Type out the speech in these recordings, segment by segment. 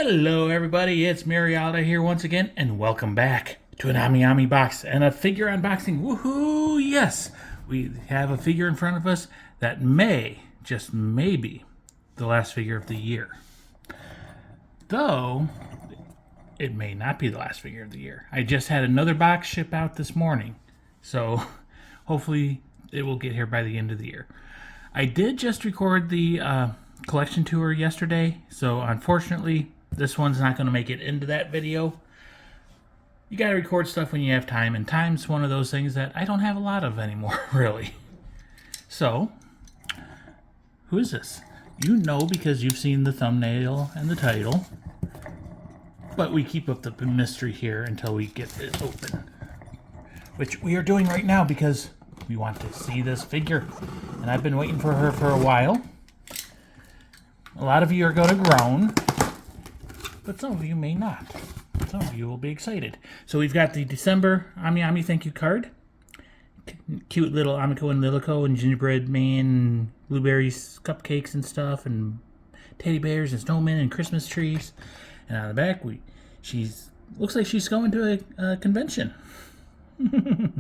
Hello everybody, it's Marialda here once again, and welcome back to an Ami box and a figure unboxing. Woohoo! Yes, we have a figure in front of us that may, just maybe, the last figure of the year. Though, it may not be the last figure of the year. I just had another box ship out this morning, so hopefully it will get here by the end of the year. I did just record the collection tour yesterday, so unfortunately this one's not going to make it into that video. You got to record stuff when you have time, and time's one of those things that I don't have a lot of anymore, really. So, who is this? You know because you've seen the thumbnail and the title, but we keep up the mystery here until we get it open, which we are doing right now because we want to see this figure, and I've been waiting for her for a while. A lot of you are going to groan, but some of you may not. Some of you will be excited. So we've got the December Ami thank you card. Cute little Amiko and Lilico and gingerbread man, blueberries, cupcakes and stuff, and teddy bears and snowmen and Christmas trees. And on the back, she's looks like she's going to a convention. So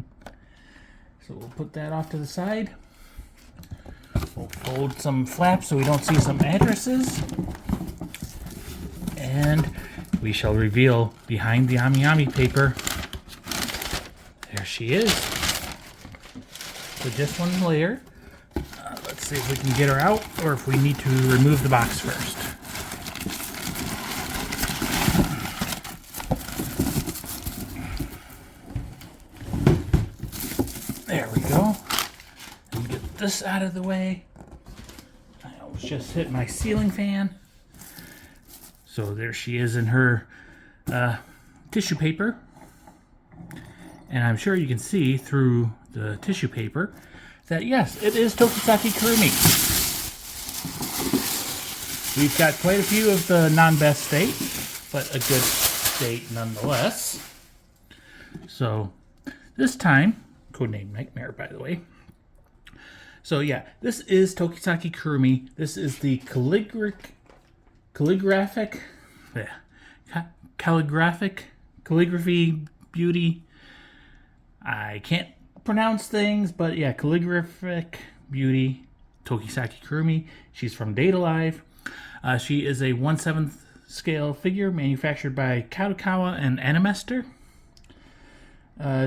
we'll put that off to the side. We'll fold some flaps so we don't see some addresses. And we shall reveal behind the Ami paper. There she is. So just one layer. Let's see if we can get her out or if we need to remove the box first. There we go. Let me get this out of the way. I almost just hit my ceiling fan. So there she is in her tissue paper. And I'm sure you can see through the tissue paper that yes, it is Tokisaki Kurumi. We've got quite a few of the non-best state, but a good state nonetheless. So this time, codename Nightmare, by the way. So yeah, this is Tokisaki Kurumi. This is the calligraphy beauty. I can't pronounce things, but yeah, calligraphic beauty Tokisaki Kurumi. She's from Date Alive. She is a 1/7 scale figure manufactured by Kadokawa and Animester.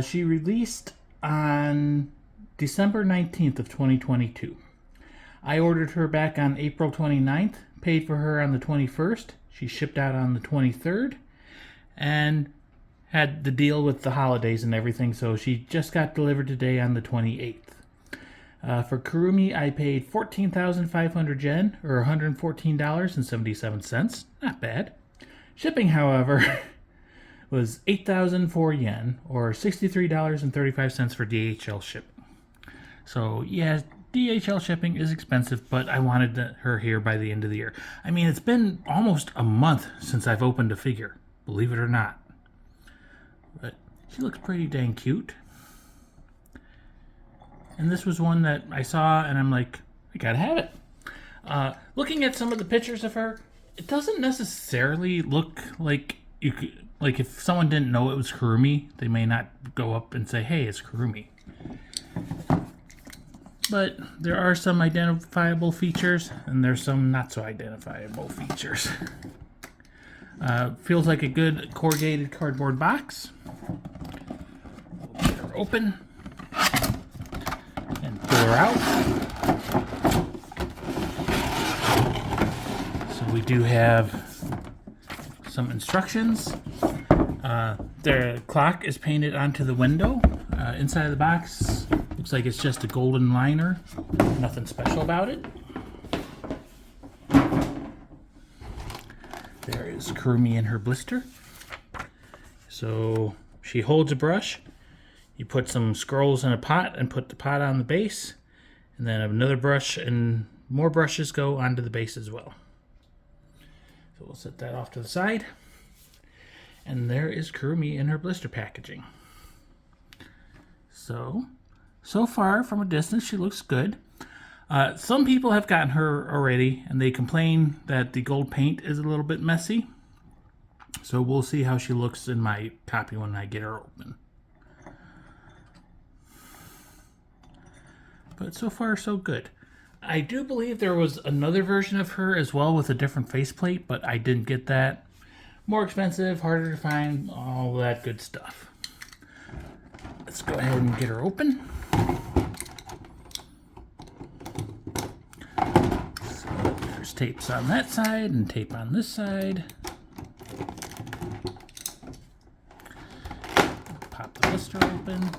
She released on December 19th of 2022. I ordered her back on April 29th, paid for her on the 21st. She shipped out on the 23rd and had the deal with the holidays and everything, so she just got delivered today on the 28th. For Kurumi, I paid 14,500 yen, or $114.77. Not bad. Shipping, however, was 8,004 yen, or $63.35 for DHL shipping. So, yeah, DHL shipping is expensive, but I wanted her here by the end of the year. I mean, it's been almost a month since I've opened a figure, believe it or not. But she looks pretty dang cute. And this was one that I saw, and I'm like, I gotta have it. Looking at some of the pictures of her, it doesn't necessarily look like you could, like if someone didn't know it was Kurumi, they may not go up and say, hey, it's Kurumi. But there are some identifiable features, and there's some not so identifiable features. Feels like a good corrugated cardboard box. We'll get her open and pull her out. So we do have some instructions. The clock is painted onto the window. Inside of the box, looks like it's just a golden liner. Nothing special about it. There is Kurumi in her blister. So she holds a brush. You put some scrolls in a pot and put the pot on the base. And then another brush and more brushes go onto the base as well. So we'll set that off to the side. And there is Kurumi in her blister packaging. So far from a distance, she looks good. Some people have gotten her already, and they complain that the gold paint is a little bit messy, So we'll see how she looks in my copy when I get her open. But so far, so good. I do believe there was another version of her as well with a different faceplate, but I didn't get that. More expensive, harder to find, all that good stuff. Let's go ahead and get her open. So there's tapes on that side and tape on this side. Pop the blister open.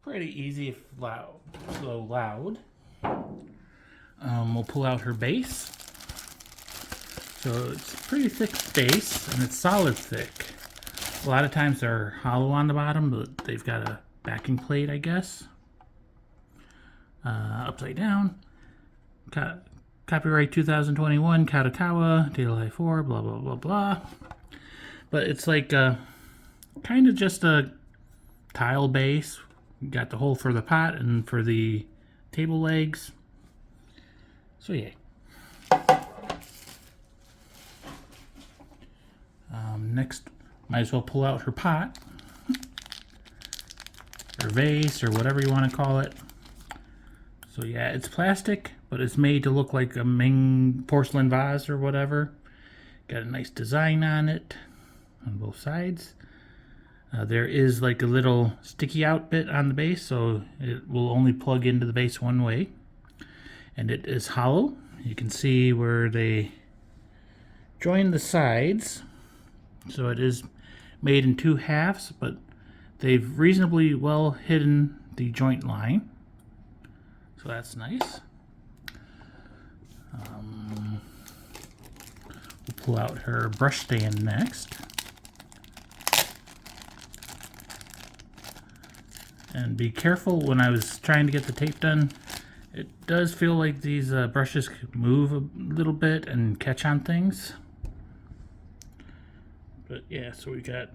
Pretty easy if loud, so loud. We'll pull out her base. So it's a pretty thick base, and it's solid thick. A lot of times they're hollow on the bottom, but they've got a backing plate, I guess. Upside down. Copyright 2021, Kadokawa, date of life 4, blah, blah, blah, blah. But it's like kind of just a tile base. You got the hole for the pot and for the table legs. So yeah. Next, might as well pull out her pot, or vase, or whatever you want to call it. So yeah, it's plastic, but it's made to look like a Ming porcelain vase or whatever. Got a nice design on it on both sides. There is like a little sticky out bit on the base, so it will only plug into the base one way. And it is hollow. You can see where they join the sides. So it is made in 2 halves, but they've reasonably well hidden the joint line. So that's nice. We'll pull out her brush stand next. And be careful when I was trying to get the tape done. It does feel like these brushes could move a little bit and catch on things. But yeah, so we got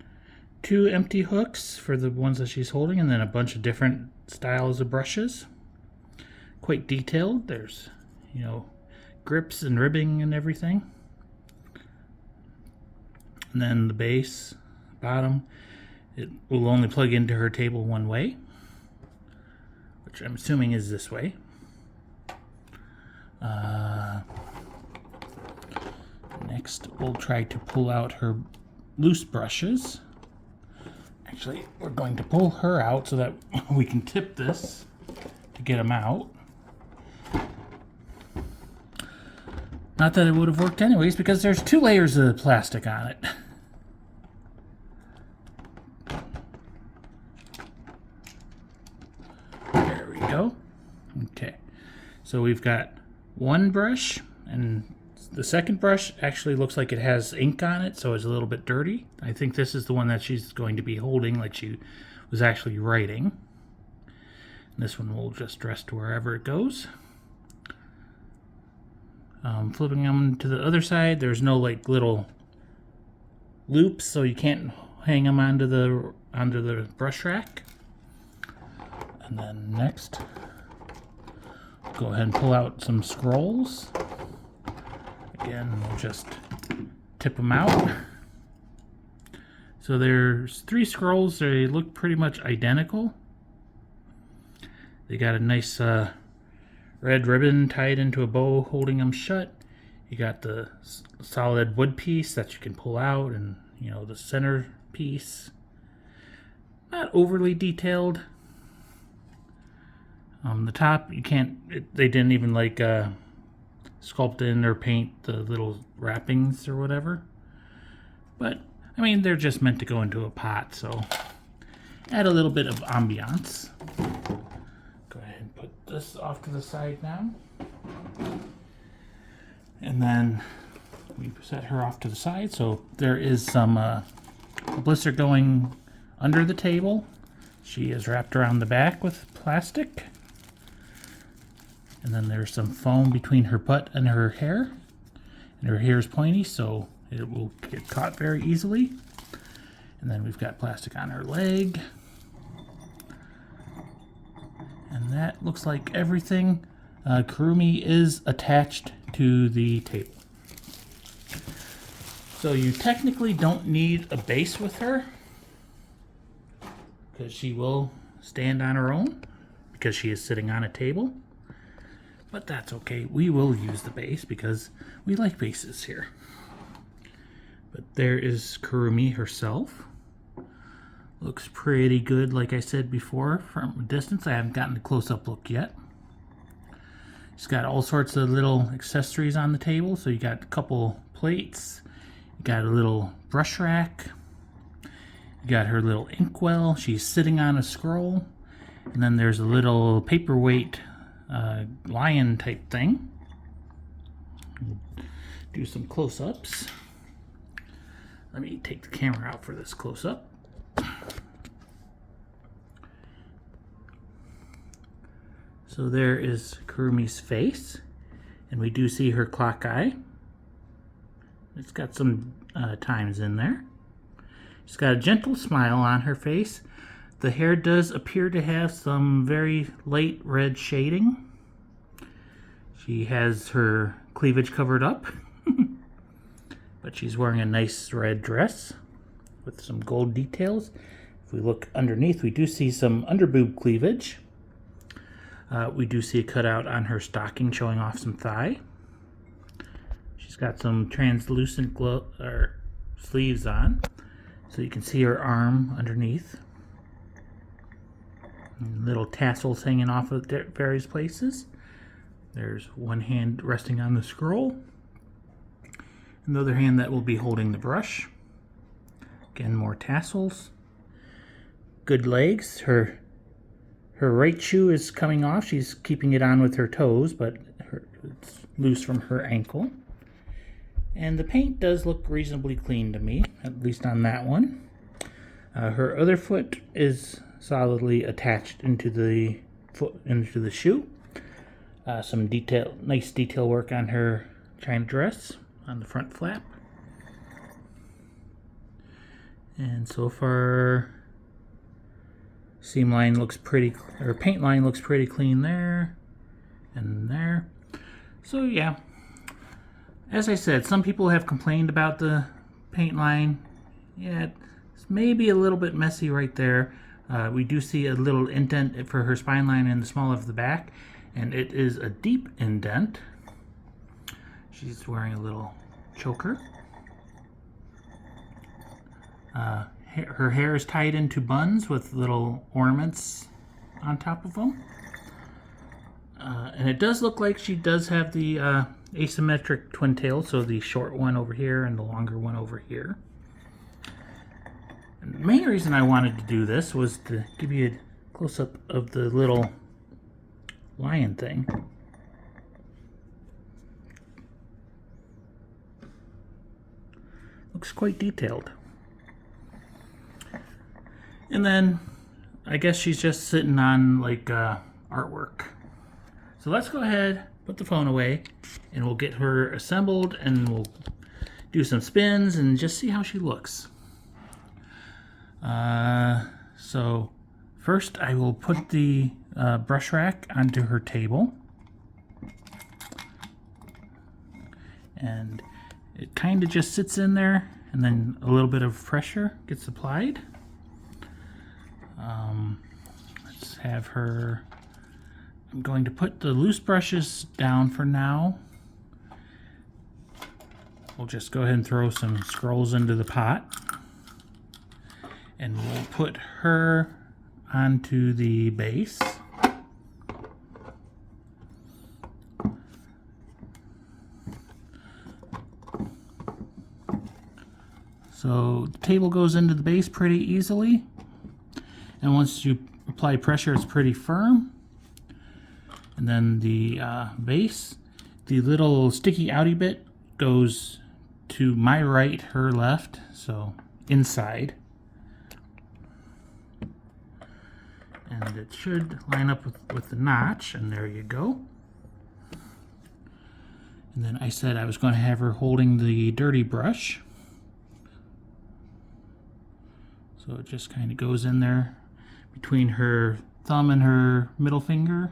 2 empty hooks for the ones that she's holding, and then a bunch of different styles of brushes. Quite detailed. There's, you know, grips and ribbing and everything. And then the base, bottom, it will only plug into her table one way, which I'm assuming is this way. Next, we'll try to pull out her loose brushes. Actually, we're going to pull her out so that we can tip this to get them out. Not that it would have worked anyways, because there's 2 layers of plastic on it. There we go. Okay, so we've got 1 brush, and the second brush actually looks like it has ink on it, so it's a little bit dirty. I think this is the one that she's going to be holding, like she was actually writing. And this one will just rest wherever it goes. Flipping them to the other side, there's no like little loops, so you can't hang them onto the brush rack. And then next, go ahead and pull out some scrolls. Again, we'll just tip them out. So there's 3 scrolls. They look pretty much identical. They got a nice red ribbon tied into a bow holding them shut. You got the solid wood piece that you can pull out, and you know, the center piece. Not overly detailed. The top, you can't, they didn't even like sculpt in or paint the little wrappings or whatever. But, I mean, they're just meant to go into a pot, so add a little bit of ambiance. Go ahead and put this off to the side now. And then we set her off to the side. So there is some blister going under the table. She is wrapped around the back with plastic. And then there's some foam between her butt and her hair. And her hair is pointy, so it will get caught very easily. And then we've got plastic on her leg. And that looks like everything. Kurumi is attached to the table. So you technically don't need a base with her, because she will stand on her own because she is sitting on a table. But that's okay. We will use the base because we like bases here. But there is Kurumi herself. Looks pretty good, like I said before, from a distance. I haven't gotten a close-up look yet. She's got all sorts of little accessories on the table. So you got a couple plates. You got a little brush rack. You got her little inkwell. She's sitting on a scroll. And then there's a little paperweight lion type thing. Do some close-ups. Let me take the camera out for this close-up. So there is Kurumi's face, and we do see her clock eye. It's got some times in there. She's got a gentle smile on her face. The hair does appear to have some very light red shading. She has her cleavage covered up, but she's wearing a nice red dress with some gold details. If we look underneath, we do see some underboob cleavage. We do see a cutout on her stocking showing off some thigh. She's got some translucent sleeves on, so you can see her arm underneath. And little tassels hanging off of various places. There's one hand resting on the scroll. Another hand that will be holding the brush. Again, more tassels. Good legs. Her right shoe is coming off. She's keeping it on with her toes, but it's loose from her ankle. And the paint does look reasonably clean to me, at least on that one. Her other foot is solidly attached into the shoe. Some nice detail work on her china dress on the front flap. And so far, paint line looks pretty clean there and there. So yeah, as I said, some people have complained about the paint line. Yeah, it's maybe a little bit messy right there. We do see a little indent for her spine line in the small of the back, and it is a deep indent. She's wearing a little choker. Her hair is tied into buns with little ornaments on top of them. And it does look like she does have the asymmetric twin tails, so the short one over here and the longer one over here. And the main reason I wanted to do this was to give you a close-up of the little lion thing. Looks quite detailed. And then I guess she's just sitting on like artwork. So let's go ahead, put the phone away, and we'll get her assembled and we'll do some spins and just see how she looks. So first I will put the brush rack onto her table. And it kind of just sits in there, and then a little bit of pressure gets applied. Let's have her. I'm going to put the loose brushes down for now. We'll just go ahead and throw some scrolls into the pot. And we'll put her onto the base. So the table goes into the base pretty easily. And once you apply pressure, it's pretty firm. And then the base, the little sticky outy bit goes to my right, her left, so inside. And it should line up with the notch, and there you go. And then I said I was going to have her holding the dirty brush. So it just kind of goes in there between her thumb and her middle finger,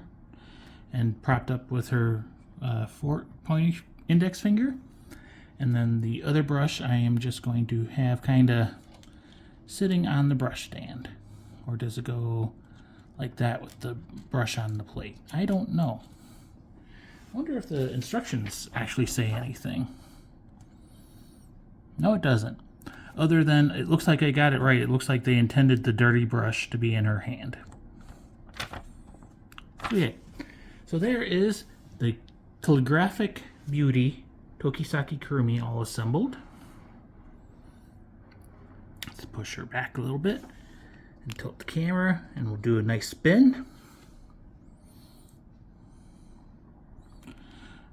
and propped up with her pointy index finger. And then the other brush I am just going to have kind of sitting on the brush stand. Or does it go like that with the brush on the plate? I don't know. I wonder if the instructions actually say anything. No, it doesn't. Other than, it looks like I got it right. It looks like they intended the dirty brush to be in her hand. Okay, so there is the Calligraphic Beauty Tokisaki Kurumi all assembled. Let's push her back a little bit and tilt the camera, and we'll do a nice spin.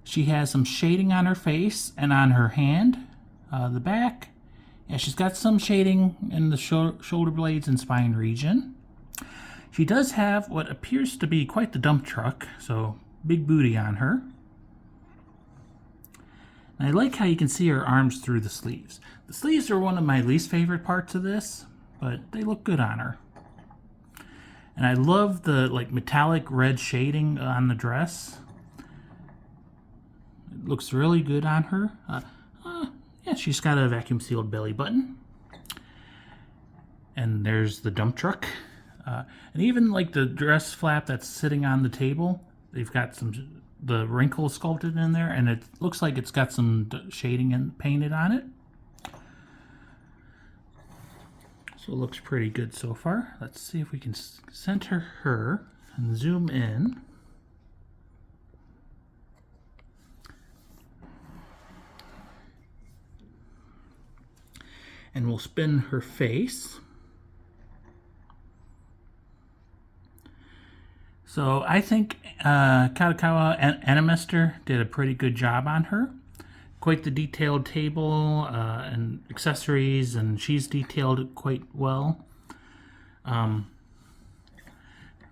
She has some shading on her face and on her hand, the back. Yeah, she's got some shading in the shoulder blades and spine region. She does have what appears to be quite the dump truck, so big booty on her. And I like how you can see her arms through the sleeves. The sleeves are one of my least favorite parts of this, but they look good on her. And I love the metallic red shading on the dress. It looks really good on her. Yeah, she's got a vacuum sealed belly button. And there's the dump truck. And even the dress flap that's sitting on the table, they've got the wrinkles sculpted in there, and it looks like it's got some shading and painted on it. So it looks pretty good so far. Let's see if we can center her and zoom in. And we'll spin her face. So I think Kadokawa and Animester did a pretty good job on her. Quite the detailed table and accessories, and she's detailed it quite well.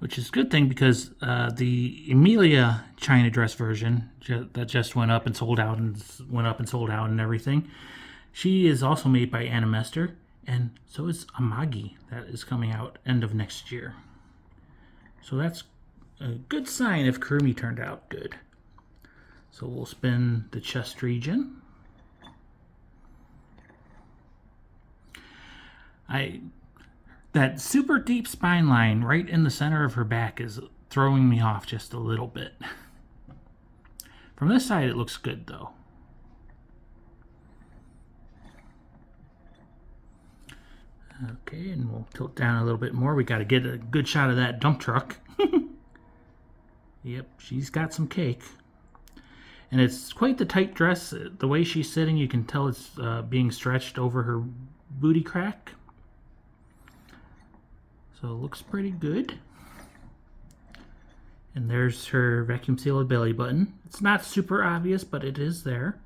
Which is a good thing, because the Emilia China dress version that just went up and sold out and everything, she is also made by Animester, and so is Amagi, that is coming out end of next year. So that's a good sign if Kurumi turned out good. So we'll spin the chest region. That super deep spine line right in the center of her back is throwing me off just a little bit. From this side it looks good though. Okay, and we'll tilt down a little bit more. We got to get a good shot of that dump truck. Yep, she's got some cake. And it's quite the tight dress. The way she's sitting, you can tell it's being stretched over her booty crack. So it looks pretty good. And there's her vacuum sealed belly button. It's not super obvious, but it is there.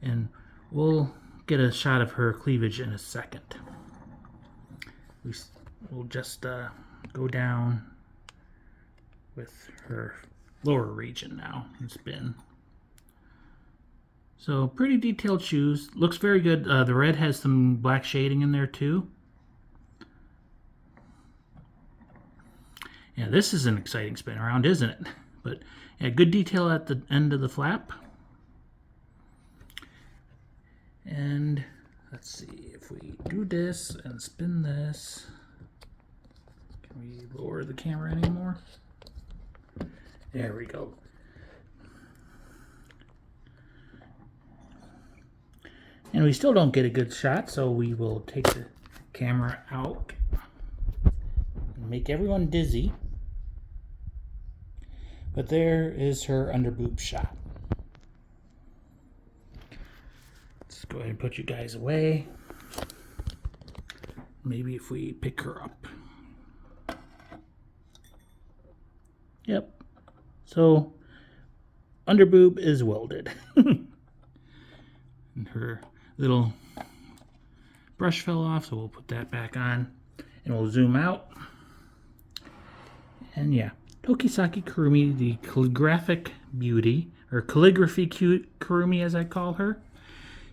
And we'll get a shot of her cleavage in a second. We'll just go down with her lower region now and spin. So pretty detailed shoes. Looks very good. The red has some black shading in there too. Yeah, this is an exciting spin around, isn't it? But yeah, good detail at the end of the flap. And let's see if we do this and spin this. Can we lower the camera anymore? There we go. And we still don't get a good shot, so we will take the camera out and make everyone dizzy. But there is her underboob shot. Let's go ahead and put you guys away. Maybe if we pick her up. Yep. So, underboob is welded. And her little brush fell off, so we'll put that back on. And we'll zoom out. And yeah, Tokisaki Kurumi, the calligraphic beauty, or calligraphy Kurumi as I call her.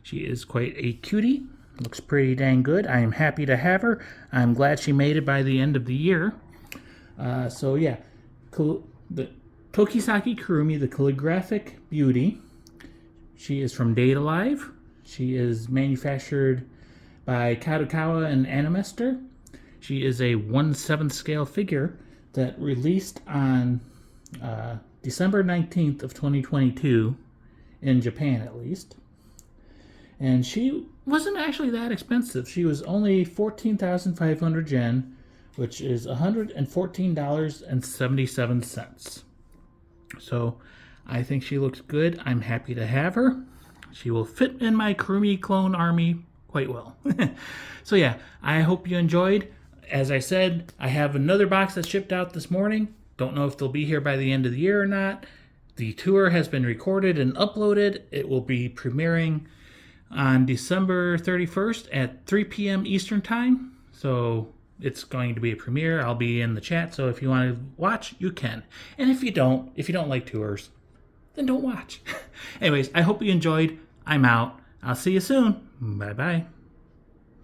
She is quite a cutie. Looks pretty dang good. I am happy to have her. I'm glad she made it by the end of the year. So yeah, the Tokisaki Kurumi, the calligraphic beauty. She is from Date Alive. She is manufactured by Kadokawa and Animester. She is a 1/7 scale figure that released on December 19th of 2022, in Japan at least. And she wasn't actually that expensive. She was only 14,500 yen, which is $114.77. So I think she looks good. I'm happy to have her. She will fit in my Kurumi clone army quite well. So yeah, I hope you enjoyed. As I said, I have another box that shipped out this morning. Don't know if they'll be here by the end of the year or not. The tour has been recorded and uploaded. It will be premiering on December 31st at 3 p.m. Eastern Time. So it's going to be a premiere. I'll be in the chat, so if you want to watch, you can. And if you don't like tours, then don't watch. Anyways, I hope you enjoyed. I'm out. I'll see you soon. Bye-bye.